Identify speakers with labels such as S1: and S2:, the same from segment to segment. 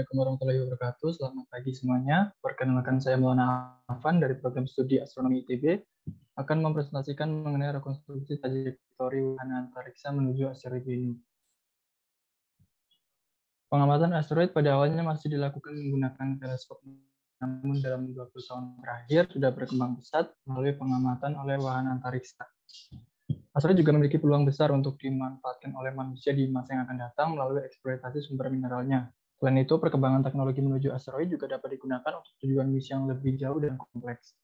S1: Assalamualaikum warahmatullahi wabarakatuh. Selamat pagi semuanya. Perkenalkan saya Maulana Afan dari program studi astronomi ITB akan mempresentasikan mengenai rekonstruksi trajektori wahana antariksa menuju asteroid Bennu. Pengamatan asteroid pada awalnya masih dilakukan menggunakan teleskop, namun dalam 20 tahun terakhir sudah berkembang pesat melalui pengamatan oleh wahana antariksa. Asteroid juga memiliki peluang besar untuk dimanfaatkan oleh manusia di masa yang akan datang melalui eksploitasi sumber mineralnya. Selain itu, perkembangan teknologi menuju asteroid juga dapat digunakan untuk tujuan misi yang lebih jauh dan kompleks.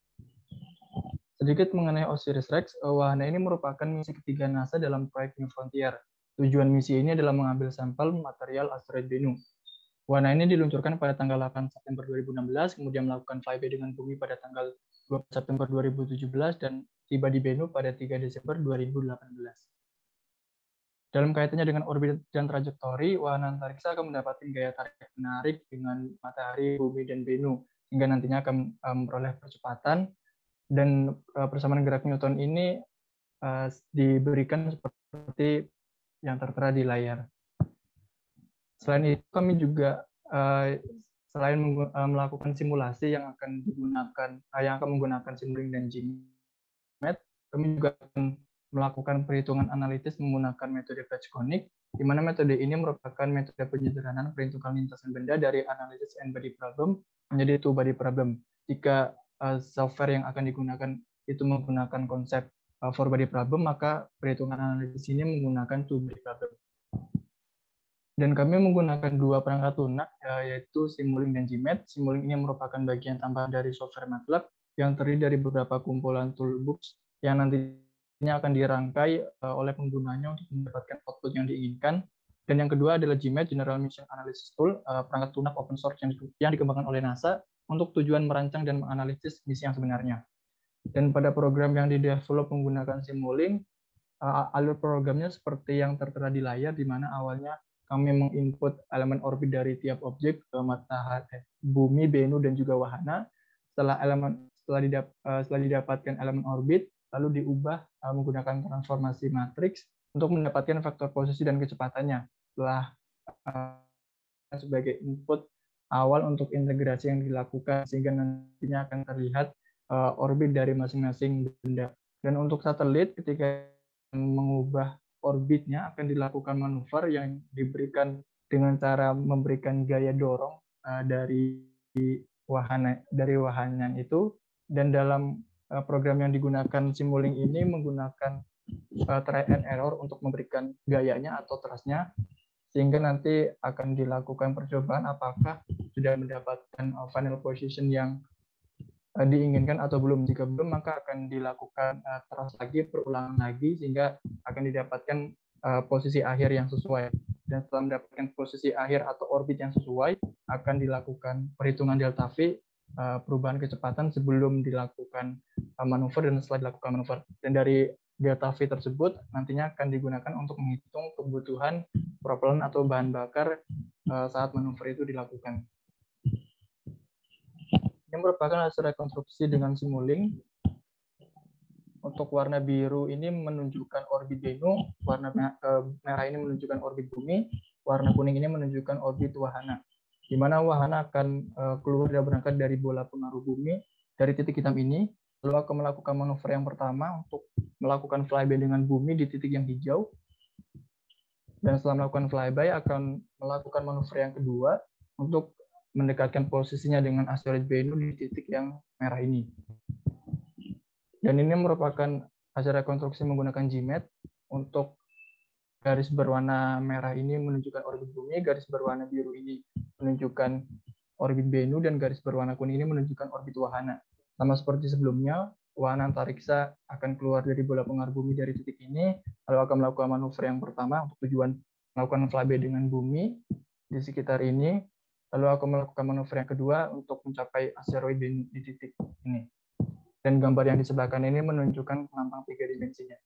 S1: Sedikit mengenai OSIRIS-REx, wahana ini merupakan misi ketiga NASA dalam proyek New Frontier. Tujuan misi ini adalah mengambil sampel material asteroid Bennu. Wahana ini diluncurkan pada tanggal 8 September 2016, kemudian melakukan flyby dengan bumi pada tanggal 2 September 2017, dan tiba di Bennu pada 3 Desember 2018. Dalam kaitannya dengan orbit dan trajektori, wahana antariksa akan mendapatkan gaya tarik menarik dengan matahari, bumi, dan Bennu, hingga nantinya akan memperoleh percepatan, dan persamaan gerak Newton ini diberikan seperti yang tertera di layar. Selain itu, kami juga selain melakukan simulasi yang akan menggunakan Simulink dan GMAT, kami juga akan melakukan perhitungan analitis menggunakan metode Page-Konik, di mana metode ini merupakan metode penyederhanaan perhitungan lintasan benda dari analisis n-body problem menjadi two-body problem. Jika software yang akan digunakan itu menggunakan konsep four-body problem, maka perhitungan analisis ini menggunakan two-body problem. Dan kami menggunakan dua perangkat lunak, yaitu Simulink dan GMAT. Simulink ini merupakan bagian tambahan dari software MATLAB yang terdiri dari beberapa kumpulan toolbox yang nantinya akan dirangkai oleh penggunanya untuk mendapatkan output yang diinginkan. Dan yang kedua adalah GMAT, General Mission Analysis Tool, perangkat lunak open source yang dikembangkan oleh NASA untuk tujuan merancang dan menganalisis misi yang sebenarnya. Dan pada program yang di-develop menggunakan Simulink, alur programnya seperti yang tertera di layar, di mana awalnya kami menginput elemen orbit dari tiap objek ke matahari, bumi, Bennu, dan juga wahana. Setelah didapatkan elemen orbit, lalu diubah menggunakan transformasi matriks untuk mendapatkan vektor posisi dan kecepatannya. Setelah sebagai input awal untuk integrasi yang dilakukan, sehingga nantinya akan terlihat orbit dari masing-masing benda. Dan untuk satelit, ketika mengubah orbitnya akan dilakukan manuver yang diberikan dengan cara memberikan gaya dorong dari wahana itu, dan dalam program yang digunakan Simulink ini menggunakan try and error untuk memberikan gayanya atau thrust-nya, sehingga nanti akan dilakukan percobaan apakah sudah mendapatkan final position yang diinginkan atau belum. Jika belum, maka akan dilakukan thrust lagi, perulangan lagi, sehingga akan didapatkan posisi akhir yang sesuai. Dan setelah mendapatkan posisi akhir atau orbit yang sesuai, akan dilakukan perhitungan delta V, perubahan kecepatan sebelum dilakukan manuver dan setelah dilakukan manuver. Dan dari delta V tersebut nantinya akan digunakan untuk menghitung kebutuhan propellan atau bahan bakar saat manuver itu dilakukan. Ini merupakan hasil rekonstruksi dengan Simulink. Untuk warna biru ini menunjukkan orbit Bennu, warna merah ini menunjukkan orbit bumi, warna kuning ini menunjukkan orbit wahana. Di mana wahana akan keluar dan berangkat dari bola pengaruh bumi dari titik hitam ini, lalu akan melakukan manuver yang pertama untuk melakukan flyby dengan bumi di titik yang hijau. Dan setelah melakukan flyby akan melakukan manuver yang kedua untuk mendekatkan posisinya dengan asteroid Bennu di titik yang merah ini. Dan ini merupakan hasil rekonstruksi menggunakan GMAT. Untuk garis berwarna merah ini menunjukkan orbit bumi, garis berwarna biru ini menunjukkan orbit Bennu, dan garis berwarna kuning ini menunjukkan orbit wahana. Sama seperti sebelumnya, wahana antariksa akan keluar dari bola pengaruh bumi dari titik ini, lalu akan melakukan manuver yang pertama untuk tujuan melakukan flyby dengan bumi di sekitar ini, lalu akan melakukan manuver yang kedua untuk mencapai asteroid Bennu di titik ini. Dan gambar yang di sebelah kanan ini menunjukkan penampang 3 dimensinya.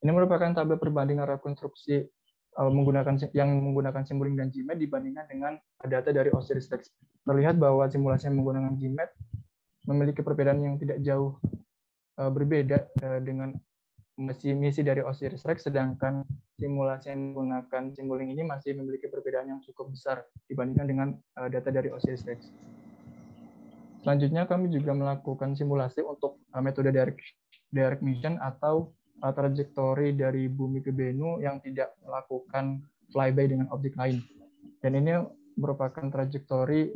S1: Ini merupakan tabel perbandingan rekonstruksi yang menggunakan Simulink dan GMAT dibandingkan dengan data dari OSIRIS-REx. Terlihat bahwa simulasi yang menggunakan GMAT memiliki perbedaan yang tidak jauh berbeda dengan misi dari OSIRIS-REx, sedangkan simulasi yang menggunakan Simulink ini masih memiliki perbedaan yang cukup besar dibandingkan dengan data dari OSIRIS-REx. Selanjutnya kami juga melakukan simulasi untuk metode direct mission atau trajektori dari bumi ke Bennu yang tidak melakukan flyby dengan objek lain. Dan ini merupakan trajektori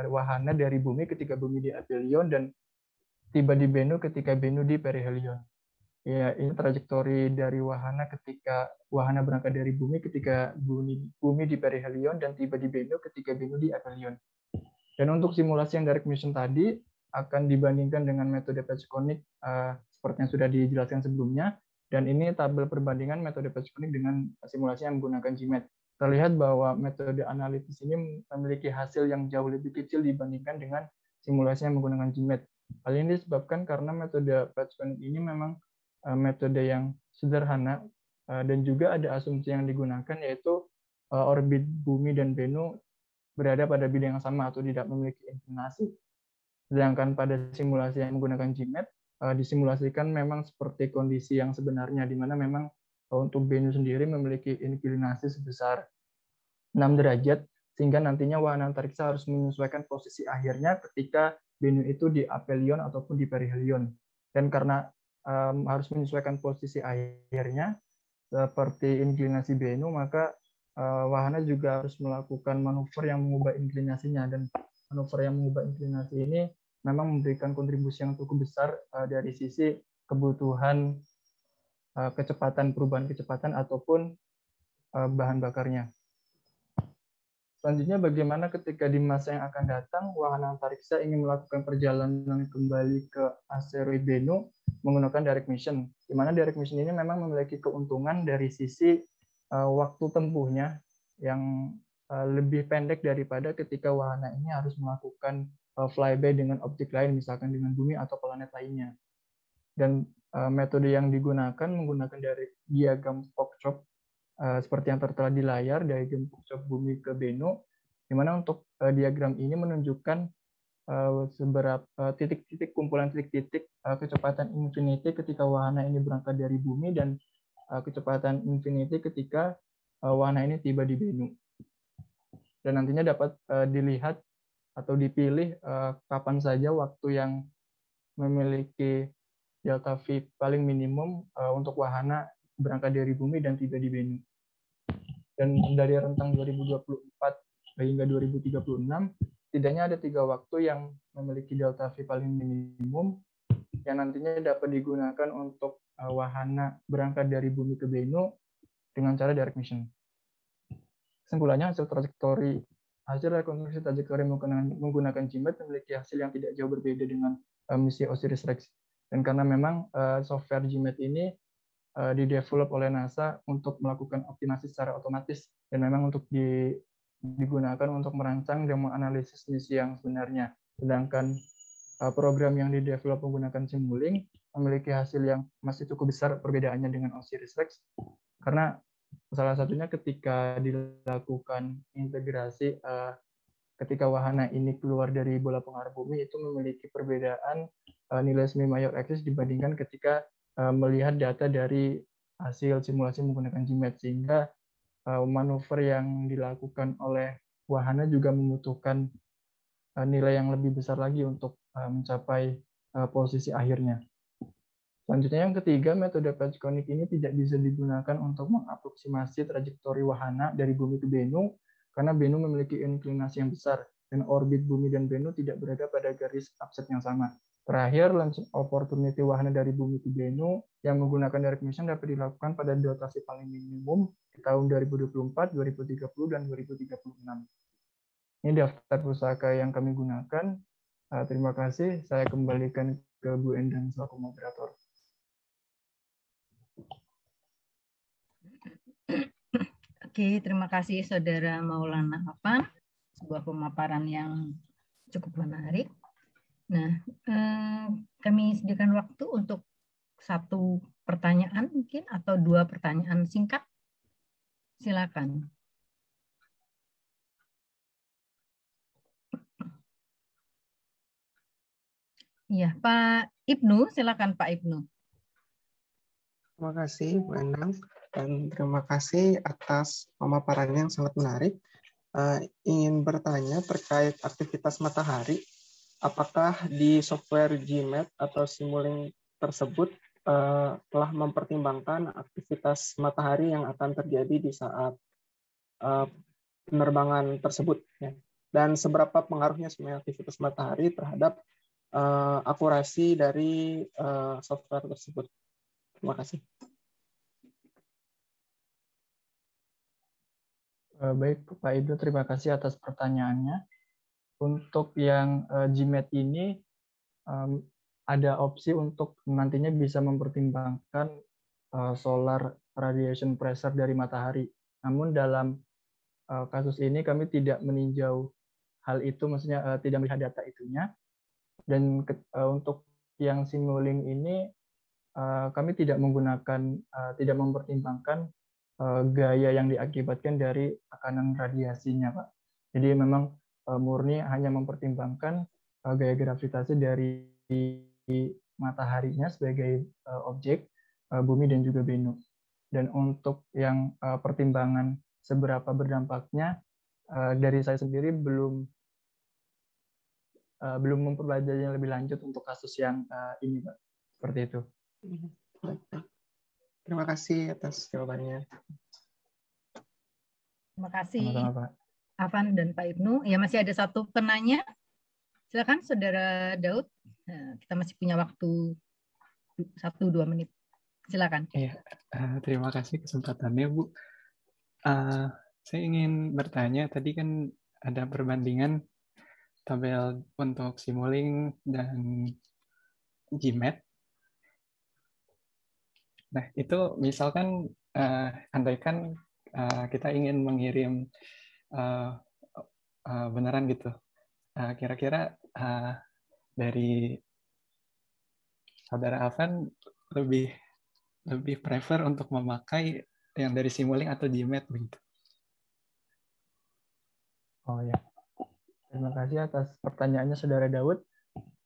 S1: wahana dari bumi ketika bumi di aphelion dan tiba di Bennu ketika Bennu di perihelion. Ya, ini trajektori dari wahana ketika wahana berangkat dari bumi ketika bumi di perihelion dan tiba di Bennu ketika Bennu di aphelion. Dan untuk simulasi yang direct mission tadi akan dibandingkan dengan metode Page-Konik seperti yang sudah dijelaskan sebelumnya. Dan ini tabel perbandingan metode Page-Konik dengan simulasi yang menggunakan GMAT. Terlihat bahwa metode analitis ini memiliki hasil yang jauh lebih kecil dibandingkan dengan simulasi yang menggunakan GMAT. Hal ini disebabkan karena metode Page-Konik ini memang metode yang sederhana dan juga ada asumsi yang digunakan yaitu orbit bumi dan Bennu berada pada bidang yang sama atau tidak memiliki inklinasi. Sedangkan pada simulasi yang menggunakan GMAT disimulasikan memang seperti kondisi yang sebenarnya, di mana memang untuk Bennu sendiri memiliki inklinasi sebesar 6 derajat, sehingga nantinya wahana antariksa harus menyesuaikan posisi akhirnya ketika Bennu itu di aphelion ataupun di perihelion. Dan karena harus menyesuaikan posisi akhirnya seperti inklinasi Bennu, maka wahana juga harus melakukan manuver yang mengubah inklinasinya, dan manuver yang mengubah inklinasi ini memang memberikan kontribusi yang cukup besar dari sisi kebutuhan perubahan kecepatan ataupun bahan bakarnya. Selanjutnya, bagaimana ketika di masa yang akan datang wahana antariksa ingin melakukan perjalanan kembali ke asteroid Bennu menggunakan direct mission, di mana direct mission ini memang memiliki keuntungan dari sisi waktu tempuhnya yang lebih pendek daripada ketika wahana ini harus melakukan flyby dengan objek lain, misalkan dengan bumi atau planet lainnya. Dan metode yang digunakan menggunakan dari diagram Fock-Chopp seperti yang tertera di layar, diagram Fock-Chopp bumi ke Bennu, di mana untuk diagram ini menunjukkan seberapa titik-titik kumpulan titik-titik kecepatan infinity ketika wahana ini berangkat dari bumi dan kecepatan infinity ketika wahana ini tiba di Bennu. Dan nantinya dapat dilihat atau dipilih kapan saja waktu yang memiliki delta V paling minimum untuk wahana berangkat dari bumi dan tiba di Bennu. Dan dari rentang 2024 hingga 2036, setidaknya ada 3 waktu yang memiliki delta V paling minimum yang nantinya dapat digunakan untuk wahana berangkat dari bumi ke Bennu dengan cara direct mission. Kesimpulannya, hasil rekonstruksi trajektori menggunakan GMAT memiliki hasil yang tidak jauh berbeda dengan misi OSIRIS-REx. Dan karena memang software GMAT ini didevelop oleh NASA untuk melakukan optimasi secara otomatis, dan memang untuk digunakan untuk merancang dan menganalisis misi yang sebenarnya. Sedangkan program yang didevelop menggunakan Simulink memiliki hasil yang masih cukup besar perbedaannya dengan OSIRIS-REx, karena salah satunya ketika dilakukan integrasi ketika wahana ini keluar dari bola pengaruh bumi itu memiliki perbedaan nilai semi mayor axis dibandingkan ketika melihat data dari hasil simulasi menggunakan GMAT, sehingga manuver yang dilakukan oleh wahana juga membutuhkan nilai yang lebih besar lagi untuk mencapai posisi akhirnya. Selanjutnya yang ketiga, metode Page-Konik ini tidak bisa digunakan untuk mengaproksimasi trajektori wahana dari bumi ke Bennu karena Bennu memiliki inklinasi yang besar dan orbit bumi dan Bennu tidak berada pada garis offset yang sama. Terakhir, launching opportunity wahana dari bumi ke Bennu yang menggunakan direct mission dapat dilakukan pada dotasi paling minimum di tahun 2024, 2030, dan 2036. Ini daftar pusaka yang kami gunakan. Terima kasih. Saya kembalikan ke Bu Endang selaku moderator.
S2: Oke, terima kasih Saudara Maulana Afan. Sebuah pemaparan yang cukup menarik. Nah, kami sediakan waktu untuk 1 pertanyaan mungkin atau 2 pertanyaan singkat. Silakan. Iya, Pak Ibnu, silakan Pak Ibnu.
S3: Terima kasih, Bu Endang. Dan terima kasih atas pemaparannya yang sangat menarik. Ingin bertanya terkait aktivitas matahari. Apakah di software GMAT atau Simulink tersebut telah mempertimbangkan aktivitas matahari yang akan terjadi di saat penerbangan tersebut? Ya. Dan seberapa pengaruhnya sebenarnya aktivitas matahari terhadap akurasi dari software tersebut? Terima kasih.
S1: Baik, Pak Ibnu, terima kasih atas pertanyaannya. Untuk yang GMAT ini ada opsi untuk nantinya bisa mempertimbangkan solar radiation pressure dari matahari. Namun dalam kasus ini kami tidak meninjau hal itu, maksudnya tidak melihat data itunya. Dan untuk yang Simulink ini kami tidak menggunakan, tidak mempertimbangkan gaya yang diakibatkan dari tekanan radiasinya, Pak. Jadi memang murni hanya mempertimbangkan gaya gravitasi dari mataharinya sebagai objek, bumi dan juga Venus. Dan untuk yang pertimbangan seberapa berdampaknya, dari saya sendiri belum mempelajarinya lebih lanjut untuk kasus yang ini, Pak. Seperti itu.
S3: Terima kasih atas jawabannya.
S2: Terima kasih,
S1: Sama-sama, Pak.
S2: Afan dan Pak Ibnu. Ya, masih ada satu penanya. Silakan, Saudara Daud. Nah, kita masih punya waktu 1-2 menit. Silakan.
S4: Iya, terima kasih kesempatannya, Bu. Saya ingin bertanya, tadi kan ada perbandingan tabel untuk Simulink dan GMAT. Nah, itu misalkan andaikan kita ingin mengirim beneran gitu, kira-kira dari Saudara Afan lebih prefer untuk memakai yang dari Simulink atau GMAT begitu?
S1: Oh ya, terima kasih atas pertanyaannya, Saudara Daud.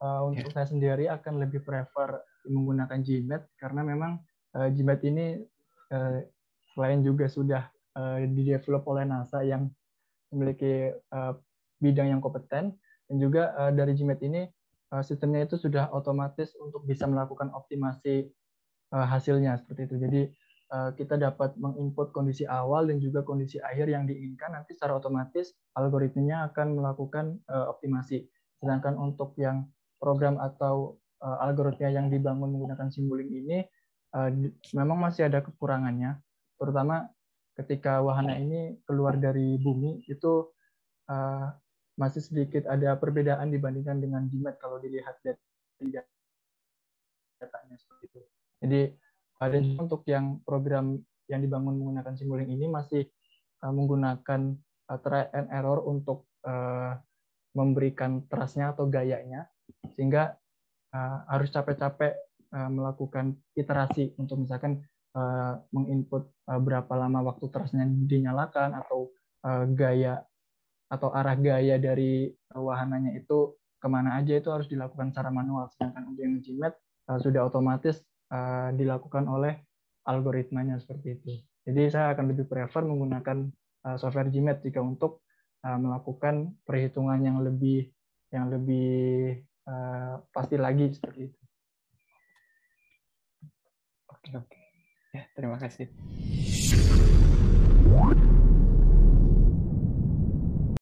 S1: Untuk saya sendiri akan lebih prefer menggunakan GMAT karena memang GMAT ini selain juga sudah di-develop oleh NASA yang memiliki bidang yang kompeten, dan juga dari GMAT ini sistemnya itu sudah otomatis untuk bisa melakukan optimasi hasilnya seperti itu. Jadi kita dapat menginput kondisi awal dan juga kondisi akhir yang diinginkan, nanti secara otomatis algoritmenya akan melakukan optimasi. Sedangkan untuk yang program atau algoritma yang dibangun menggunakan Simulink ini memang masih ada kekurangannya, terutama ketika wahana ini keluar dari bumi itu masih sedikit ada perbedaan dibandingkan dengan GMAT kalau dilihat dari datanya seperti itu. Jadi dan untuk yang program yang dibangun menggunakan Simulink ini masih menggunakan try and error untuk memberikan trust-nya atau gayanya, sehingga harus capek-capek melakukan iterasi untuk misalkan menginput berapa lama waktu trust-nya dinyalakan, atau gaya atau arah gaya dari wahananya itu kemana aja, itu harus dilakukan secara manual. Sedangkan untuk yang GMAT sudah otomatis dilakukan oleh algoritmanya seperti itu. Jadi saya akan lebih prefer menggunakan software GMAT jika untuk melakukan perhitungan yang lebih pasti lagi seperti itu.
S4: Oke. Ya, terima kasih.